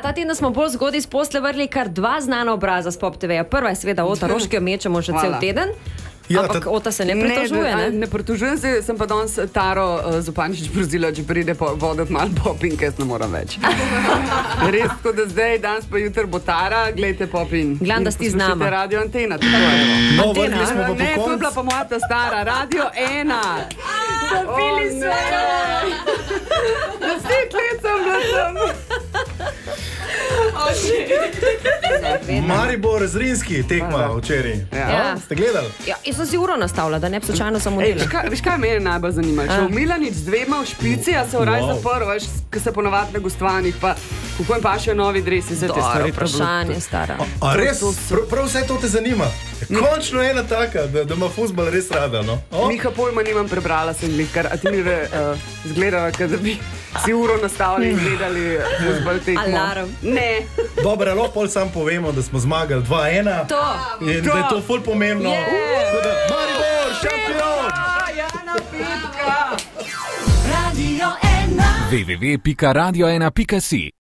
Ta teden smo bolj zgodaj iz posle vrli kar dva znana obraza s Pop TV-ja. Prva je seveda Ota Roš, ki jo mečemo že cel teden. Ampak Ota se ne pritožuje, ne? Ne pritožujem se, sem pa danes Taro Zupančič prosila, če pride voditi malo Popin, ker jaz ne moram več. Res, tako da zdaj, danes pa jutr bo Tara, gledajte Popin. Gledam, da sti z nama. Radio Antena. No, vrli smo pa po Ne, to je konc. bila pa moja ta stara, Radio 1. Dobili smo jo! 10 let sem bila tam. Maribor Zrinski tekma včeraj. Ja. Ste gledali? Ja, jaz sem si uro nastavila, da ne bi slučajno samo Ej, delala. veš kaj mene najbolj zanima? Če v Milanič z dvema v špici, a se v raj zaprl, veš, ko se ponavadi na gostovanjih, pa kako jim pašejo novi dresi, se te Dobro stvari vprašanje, stara. A res? Prav vse to te zanima? Končno ena taka, da ima fuzbal res rada, no? Miha pojma nimam, prebrala sem glihkar, a ti mi zgledala, da bi si uro nastavili in gledali fuzbal tekmo. Alarm. Ne. Dobro, lahko pol sam povemo, da smo zmagali 2-1. To. In da je to ful pomembno. Tako da, Maribor, šampion! Jana Petka! www.radio1.si